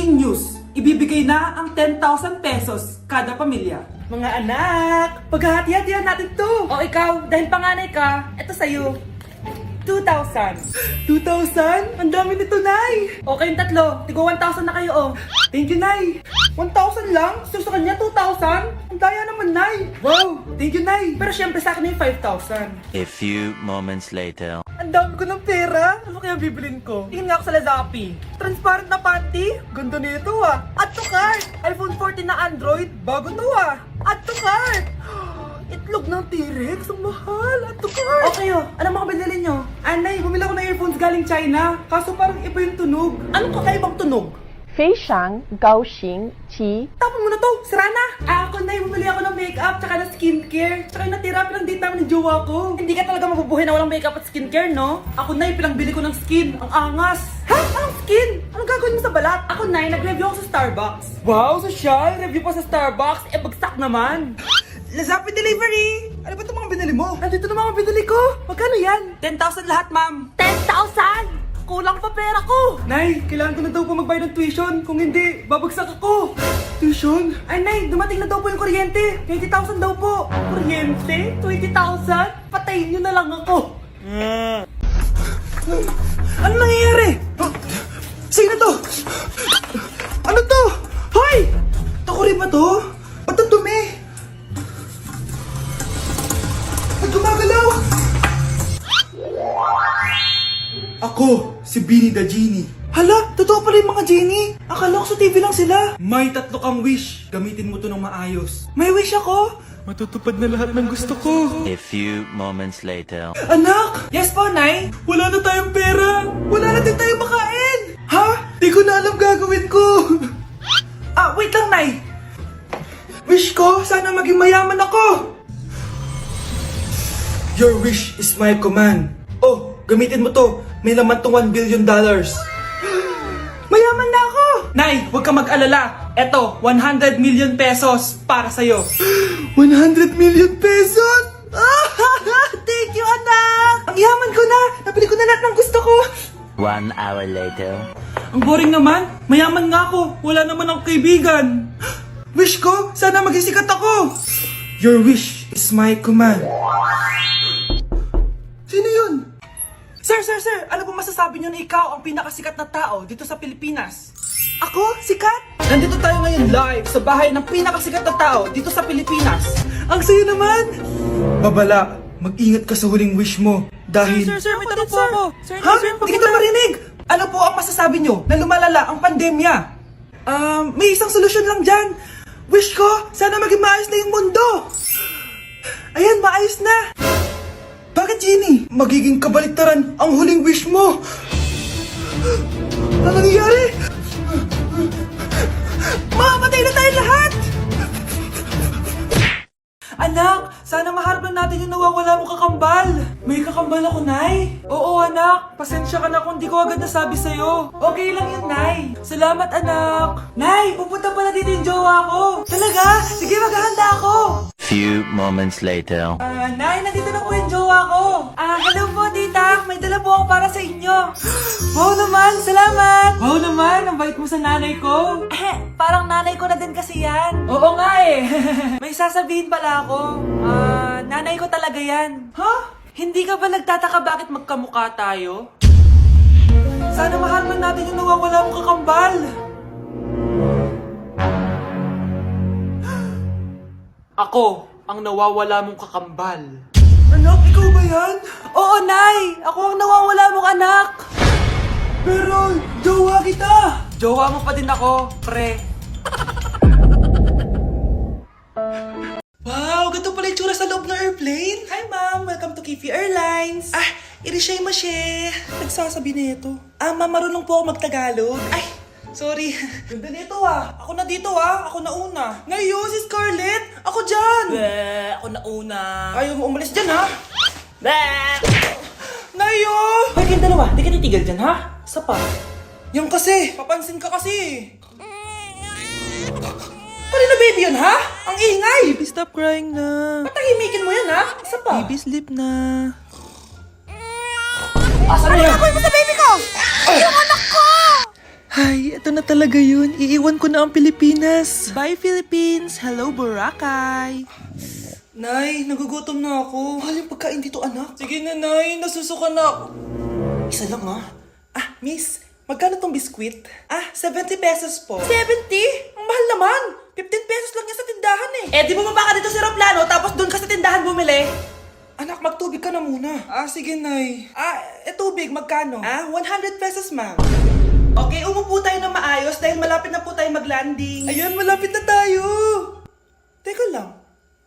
Breaking news! Ibibigay na ang 10,000 pesos kada pamilya. Mga anak, paghahati-hatihan natin to. O ikaw, dahil panganay ka, eto sa'yo. 2,000. 2,000? Ang dami nito, Nay! O kayong tatlo, tigo 1,000 na kayo, oh. Thank you, Nay! 1,000 lang? So sa kanya, 2,000? Ang daya naman, Nay! Wow! Thank you, Nay! Pero syempre sa akin yung 5,000. A few moments later. Ang dami ko ng pera. Ano kaya bibilin ko? Tingin nga ako sa Lazappi. Transparent na panty. Ganda nito ah. Add to cart. iPhone 14 na Android. Bago to ah. Add to cart. Itlog ng T-Rex. Ang mahal. Add to cart. Okay, ano mga binili nyo? Nay, bumili ako ng earphones galing China. Kaso parang iba yung tunog. Anong kakaibang tunog? 非常高兴其 Tapon mo na to. Sira na. Ako, Nay, bumili ako ng makeup tsaka ng skincare. Tsaka yung natira pa ng date namin ng jowa ko. Hindi ka talaga mabubuhay na walang makeup at skincare, no? Ako, Nay, pinangbili ko ng skin. Ang angas. Ha? Anong skin? Anong gagawin mo sa balat? Ako, Nay, nag-review ako sa Starbucks. Wow, social! Review pa sa Starbucks. Bagsak naman. Lazappi delivery! Ano ba itong mga binili mo? Nandito na mga binili ko. Magkano yan? 10,000 lahat, ma'am. 10,000! Kulang pa pera ko. Nay, kailangan ko na daw po magbayad ng tuition. Kung hindi, babagsak ako. Tuition? Ay, Nay, dumating na daw po yung kuryente. 20,000 daw po. Kuryente? 20,000? Patayin nyo na lang ako. Ano nangyayari? Sino to? Ano to? Hoy! Takuri ba to? Ba't ang dumi? Ba't gumagalaw? Ako, si Beanie the Genie. Hala, totoo pala yung mga genie. Akala ko sa TV lang sila. May 3 kang wish. Gamitin mo to ng maayos. May wish ako? Matutupad na lahat ng gusto ko. A few moments later. Anak! Yes po, Nay? Wala na tayong pera. Wala na din tayong makain. Ha? Di ko na alam gagawin ko. Wait lang, Nay. Wish ko, sana maging mayaman ako. Your wish is my command. Oh, gamitin mo to. May laman tong $1 billion. Mayaman na ako! Nay, huwag ka mag-alala. Eto, 100 million pesos para sa'yo. 100 million pesos? Thank you, anak! Ang yaman ko na! Nabili ko na lahat ng gusto ko! 1 hour later. Ang boring naman. Mayaman nga ako. Wala naman akong kaibigan. Wish ko, sana maging sikat ako. Your wish is my command. Sino yun? Sir! Ano po masasabi niyo na ikaw ang pinakasikat na tao dito sa Pilipinas? Ako? Sikat? Nandito tayo ngayon live sa bahay ng pinakasikat na tao dito sa Pilipinas. Ang saya naman! Babala, mag-ingat ka sa huling wish mo dahil... Sir, may tanong po ako. Sir, Ha? Hindi kita marinig! Ano po ang masasabi niyo na lumalala ang pandemya? May isang solusyon lang dyan. Wish ko, sana maging maayos na yung mundo. Ayan, maayos na. Bakit, Genie? Magiging kabaliktaran ang huling wish mo. Ano nangyayari? Mamamatay na tayo lahat! Anak, sana maharap na natin yung nawawala mong kakambal. May kakambal ako, Nay. Oo, anak. Pasensya ka na kung di ko agad nasabi sa'yo. Okay lang yun, Nay. Salamat, anak. Nay, pupunta pala dito yung jowa ko. Talaga? Sige, maghahanda ako. Few moments later. Nay, nandito na po yung jowa ko. Hello po, tita. May dala po ako para sa inyo. Wow naman, salamat. Wow naman, ang bait mo sa nanay ko. Parang nanay ko na din kasi yan. Oo nga eh. May sasabihin pala ako. Nanay ko talaga yan. Ha? Hindi ka ba nagtataka bakit magkamukha tayo? Sana maharman natin yung nawawala mong kakambal. Ako, ang nawawala mong kakambal. Anak, ikaw ba yan? Oo, Nay! Ako ang nawawala mong anak! Pero, jowa kita! Jowa mo pa din ako, pre. Wow, ganito pala yung tsura sa loob ng airplane. Hi, ma'am. Welcome to Kifi Airlines. Irishay mashe. Nagsasabi nito. Ma'am, marunong po ako magtagalog. Ay, sorry. Ganda nito Ako na dito Ako na una. Ngayon, si Scarlett. Ako dyan. Ako na una. Ayaw mo umalis dyan, Bleh! Ngayo! Hoy, kayong dalawa, di ka titigil dyan, ha? Isa pa. Yung kasi, papansin ka kasi. Kanina baby yun, ha? Ang ingay! Baby, stop crying na. Patahimikin mo yan, ha? Isa pa. Baby, sleep na. Asan na yan? Gagawin mo sa baby ko! Yung anak ko! Ay, ito na talaga yun. Iiwan ko na ang Pilipinas. Bye, Philippines! Hello, Boracay! Nay, nagugutom na ako. Mahal yung pagkain dito, anak. Sige na, Nay. Nasusuka na ako. Isa lang, ha? Miss, magkano tong biskwit? 70 pesos po. 70? Ang mahal naman. 15 pesos lang yan sa tindahan eh. Di bumaba ka dito sa aeroplano tapos doon ka sa tindahan bumili. Anak, magtubig ka na muna. Sige, Nay. Tubig, magkano? 100 pesos, ma'am. Okay, umupo tayo na maayos dahil malapit na po tayo mag-landing. Ayan, malapit na tayo. Teka lang.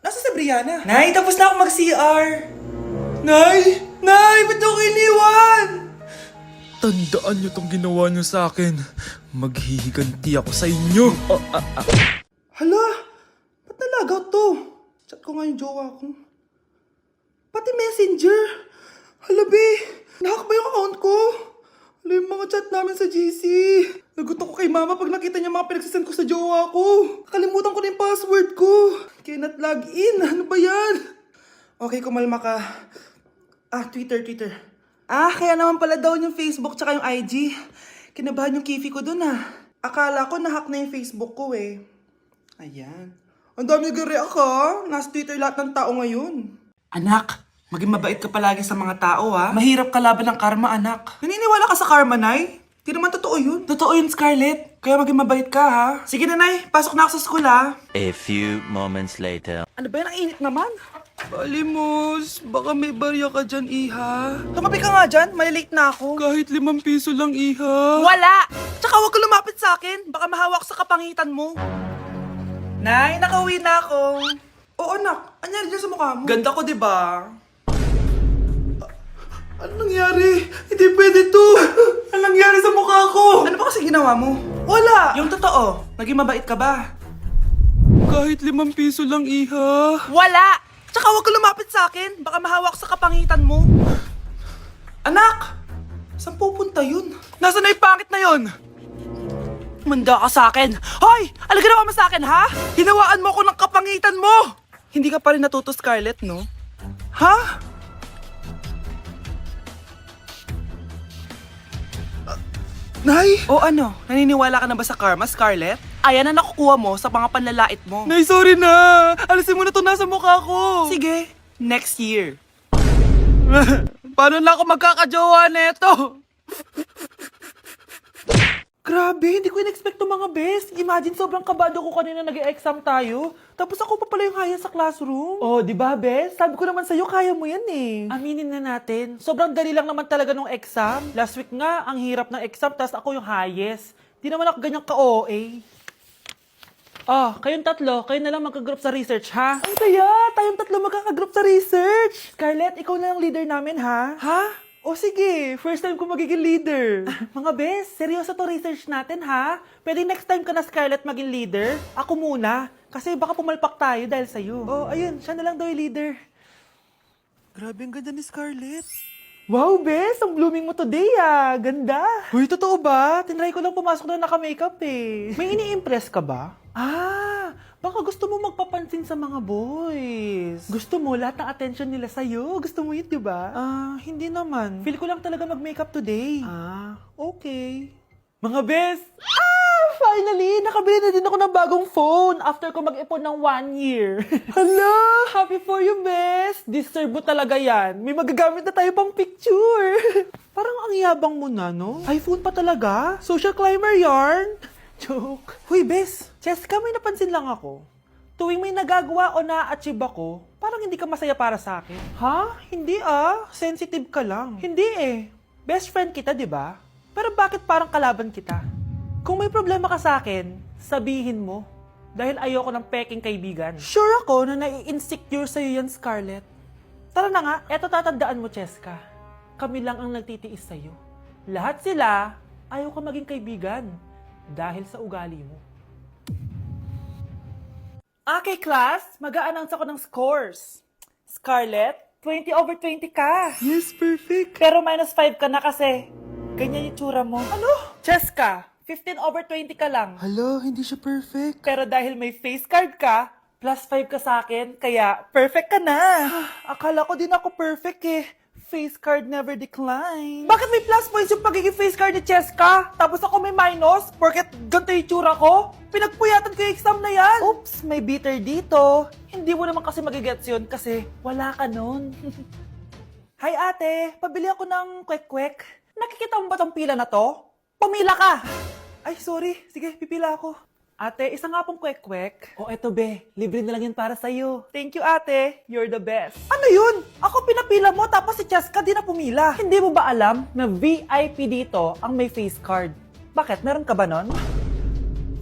Nasa si Brianna? Nay, tapos na ako mag-CR. Nay! Nay! Ba't ako iniwan? Tandaan niyo tong ginawa niyo sa akin. Maghihiganti ako sa inyo. Hala? Ba't nalagaw to? Chat ko nga yung jowa ko. Pati messenger. Hala, be. Nahack ba yung account ko? Hala, yung mga chat namin sa GC. Nagutok ko kay mama pag nakita niya mga pinagsasend ko sa jowa ko. Nakalimutan ko na yung password ko. Cannot log in. Ano ba yan? Okay, kumalma ka. Twitter. Kaya naman pala daw yung Facebook tsaka yung IG. Kinabahan yung kifi ko dun Akala ko nahack na yung Facebook ko eh. Ayan. Ang dami nag-react ha. Nasa Twitter lahat ng tao ngayon. Anak, maging mabait ka palagi sa mga tao Mahirap kalaban ng karma, anak. Naniniwala ka sa karma, Nay? Di naman totoo yun. Totoo yun, Scarlett. Kaya maging mabait ka ha. Sige na, Nay. Pasok na ako sa school A few moments later. Ano ba yan? Ang init naman. Balimos, baka may barya ka dyan, Iha. Tumabi ka nga dyan, may late na ako. Kahit 5 piso lang, Iha. Wala! Tsaka huwag ka lumapit sa akin, baka mahawak sa kapangitan mo. Nay, nakauwi na ako. Oo, anak. Anyari dyan sa mukha mo? Ganda ko, diba? Ano nangyari? Hindi pwede to. Ano nangyari sa mukha ko? Ano ba kasi ginawa mo? Wala! Yung totoo, naging mabait ka ba? Kahit 5 piso lang, Iha. Wala! Tsaka huwag ka lumapit sa akin. Baka mahawak sa kapangitan mo. Anak! Saan pupunta yun? Nasaan na yung pangit na yun? Manda ka sa akin. Hoy! Ano ginawa mo sa akin, ha? Hinawaan mo ako ng kapangitan mo! Hindi ka pa rin natuto, Scarlett, no? Ha? Nay! O ano? Naniniwala ka na ba sa karma, Scarlett? Ayan na nakukuha mo sa mga panlalait mo. Nay, sorry na! Alisin mo na to nasa mukha ko! Sige, next year. Paano na ako magkakajowa neto? Grabe, hindi ko in-expect to mga best. Imagine, sobrang kabado ko kanina nag-exam tayo. Tapos ako pa pala yung haya sa classroom. Oh, di ba, best? Sabi ko naman sa'yo, kaya mo yan eh. Aminin na natin. Sobrang dali lang naman talaga nung exam. Last week nga, ang hirap ng exam, tas ako yung highest. Di naman ako ganyang ka-OA. Kayong tatlo, kayo na lang magka-group sa research, ha? Ang saya! Tayong tatlo magkaka-group sa research! Scarlett, ikaw na lang leader namin, ha? Ha? O sige, first time ko magiging leader. Mga bes, seryoso to research natin, ha? Pwede next time ka na, Scarlett, maging leader? Ako muna, kasi baka pumalpak tayo dahil sa'yo. Ayun, siya na lang daw yung leader. Grabe, ang ganda ni Scarlett. Wow, bes, ang blooming mo today, Ganda. Uy, totoo ba? Tinry ko lang pumasok na naka-makeup eh. May ini-impress ka ba? Baka gusto mo magpapansin sa mga boys. Gusto mo lahat ng attention nila sa'yo? Gusto mo yun, di ba? Hindi naman. Feel ko lang talaga mag-makeup today. Okay. Mga bes! Finally! Nakabili na din ako ng bagong phone after ko mag-ipon ng 1 year. Hala! Happy for you, bes! Deserve mo talaga yan. May magagamit na tayo pang picture. Parang ang yabang mo na, no? iPhone pa talaga? Social climber yarn? Joke. Huy, bes! Cheska, may napansin lang ako. Tuwing may nagagawa o na-achieve ako, parang hindi ka masaya para sa akin. Ha? Hindi Sensitive ka lang. Hindi eh. Best friend kita, di ba? Pero bakit parang kalaban kita? Kung may problema ka sa akin, sabihin mo. Dahil ayoko ng peking kaibigan. Sure ako na nai-insecure sa'yo yan, Scarlett. Tara na nga, eto tatandaan mo, Cheska. Kami lang ang nagtitiis sa'yo. Lahat sila, ayaw ka maging kaibigan. Dahil sa ugali mo. Okay, class. Mag-a-announce ako ng scores. Scarlett, 20/20 ka. Yes, perfect. Pero -5 ka na kasi. Ganyan yung tsura mo. Ano? Cheska, 15/20 ka lang. Hala, hindi siya perfect. Pero dahil may face card ka, +5 ka sa akin, kaya perfect ka na. Akala ko din ako perfect eh. Face card never decline. Bakit may plus points yung pagiging face card ni Cheska? Tapos ako may minus? Porket ganito yung tsura ko? Pinagpuyatan ko yung exam na yan. Oops, may bitter dito. Hindi mo naman kasi magigets yun kasi wala ka nun. Hi ate, pabili ako ng kwek-kwek. Nakikita mo ba tong pila na to? Pumila ka! Ay, sorry. Sige, pipila ako. Ate, isa nga pong kwek-kwek. O eto be, libre na lang yun para sa'yo. Thank you ate, you're the best. Ano yun? Ako pinapila mo tapos si Cheska di na pumila. Hindi mo ba alam na VIP dito ang may face card? Bakit? Meron ka ba nun?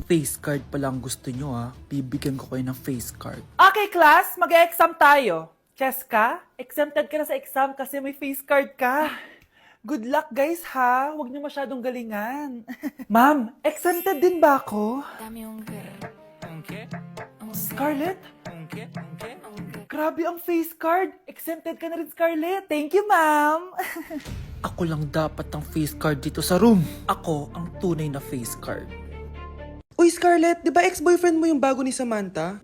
Face card pala ang gusto nyo ha. Bibigyan ko kayo ng face card. Okay class, mag-e-exam tayo. Cheska, exempted ka na sa exam kasi may face card ka. Good luck guys ha, huwag niyo masyadong galingan. Ma'am, exempted din ba ako? Scarlett? Grabe ang face card. Exempted ka na rin, Scarlett. Thank you, ma'am. Ako lang dapat ang face card dito sa room. Ako ang tunay na face card. Uy, Scarlett, di ba ex-boyfriend mo yung bago ni Samantha?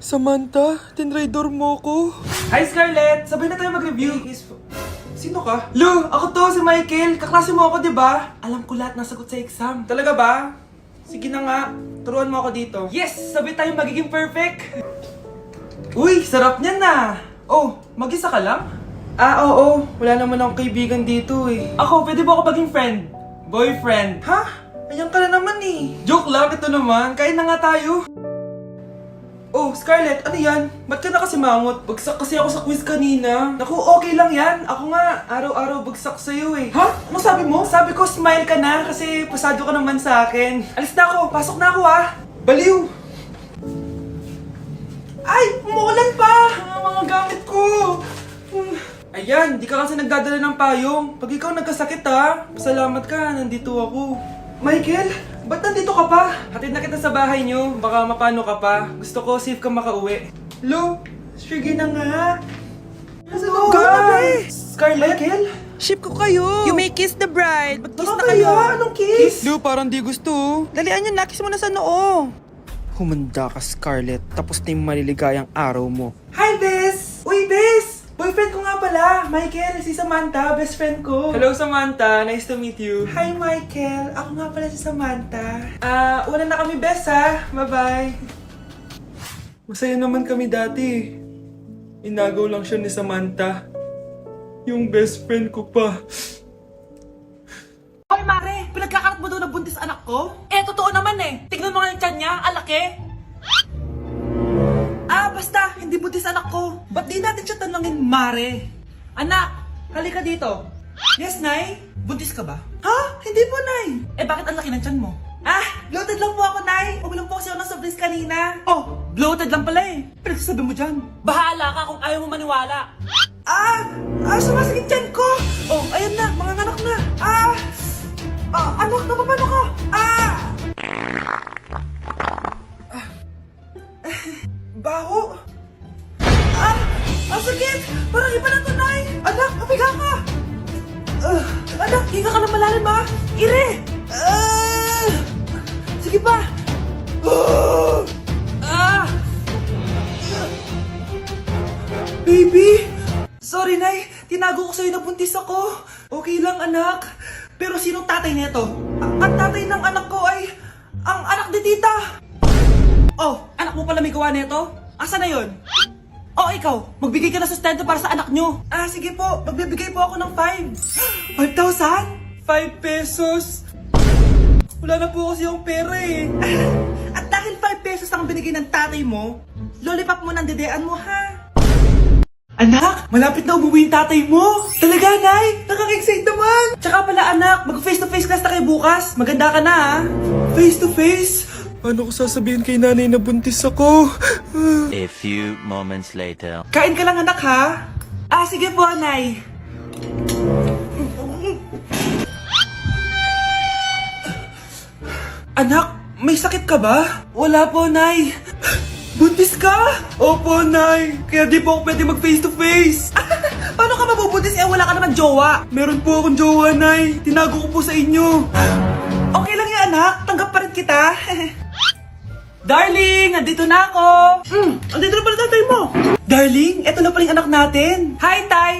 Samantha, tinraidor mo ko. Hi, Scarlett! Sabay na tayo mag-review. Sino ka? Lu, ako to, si Michael. Kaklase mo ako, di ba? Alam ko lahat ng sagot sa exam. Talaga ba? Sige na nga, turuan mo ako dito. Yes! Sabay tayong magiging perfect! Uy, sarap niyan na! Oh, mag-isa ka lang? Ah, oo. Wala naman akong kaibigan dito eh. Ako, pwede ba ako maging friend? Boyfriend? Ha? Ayan ka na naman eh. Joke lang, ito naman. Kain na nga tayo. Oh, Scarlett, ano yan? Ba't ka na kasi mangot? Bagsak kasi ako sa quiz kanina. Naku, okay lang yan. Ako nga, araw-araw bagsak sa'yo eh. Ha? Ano sabi mo? Sabi ko, smile ka na kasi pasado ka naman sa akin. Alis na ako, pasok na ako ah. Baliw! Ay, umuulan pa! Ang mga gamit ko! Ayan, di ka kasi nagdadala ng payong. Pag ikaw nagkasakit ha, salamat ka, nandito ako. Michael, ba't nandito ka pa? Hatid na kita sa bahay niyo, baka mapano ka pa. Gusto ko safe ka makauwi. Lo, sige na nga. Ano ka? Scarlett? Michael? Ship ko kayo. You may kiss the bride. Mag-kiss Ano na kayo. kaya? Anong kiss? Lo, parang di gusto. Dalian nyo, nakis mo na sa noo. Humanda ka, Scarlett. Tapos na yung maliligayang araw mo. Hi, Bes! Uy, Bes! Boyfriend ko nga pala, Michael, si Samantha, best friend ko. Hello, Samantha. Nice to meet you. Hi, Michael. Ako nga pala si Samantha. Una na kami, Bes, ha? Bye-bye. Masaya naman kami dati. Inagaw lang siya ni Samantha. Yung best friend ko pa. Hoy, Mare! Pinagkakarat mo daw na buntis anak ko? Eh, totoo naman eh. Tignan mo nga yung tiyan niya, alaki. Basta, hindi buntis anak ko. Ba't di natin siya tanongin, Mare? Anak, halika dito. Yes, Nay? Buntis ka ba? Ha? Hindi po, Nay. Eh, bakit ang laki ng tiyan mo? Bloated lang po ako, Nay. Uminom po kasi ako ng soft drinks kanina. Oh, bloated lang pala eh. Pinagsasabi mo dyan. Bahala ka kung ayaw mo maniwala. Sumasakit tiyan ko. Oh, ayan na, mga anak na. Anak, napapano ka? Baho! Ang sakit! Parang iba ng tunay! Anak, papiga ka! Anak, higa ka na malalim ha! Ire! Sige pa! Baby! Sorry, Nay. Tinago ko sa'yo na buntis ako. Okay lang, anak. Pero sinong tatay nito? Ang tatay ng anak ko ay ang anak ni tita. Oh, anak mo pala may gawa nito? Asa na yon? Oh, ikaw, magbigay ka na sustento para sa anak nyo. Sige po, magbibigay po ako ng 5. 5,000? 5 pesos? Wala na po kasi yung pera eh. At dahil 5 pesos ang binigay ng tatay mo, lollipop mo ng dedean mo ha. Anak, malapit na umuwi yung tatay mo. Talaga, Nay? Nakaka-excite naman. Tsaka pala, anak, mag-face-to-face class na kayo bukas. Maganda ka na ha. Face-to-face? Paano ko sasabihin kay nanay na buntis ako? A few moments later. Kain ka lang, anak, ha? Sige po, Nay. Anak, may sakit ka ba? Wala po, Nay. Buntis ka? Opo, Nay. Kaya di po ako pwede mag-face-to-face. Paano ka mabubuntis wala ka naman jowa? Meron po akong jowa, Nay. Tinago ko po sa inyo. Okay lang yan, anak. Tanggap pa rin kita. Darling, andito na ako. Andito na pala tatay mo. Darling, eto na pala yung anak natin. Hi, Tay!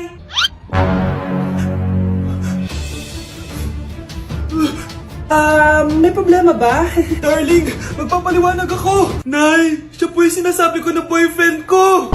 May problema ba? Darling, magpapaliwanag ako! Nay, siya po yung sinasabi ko na boyfriend ko!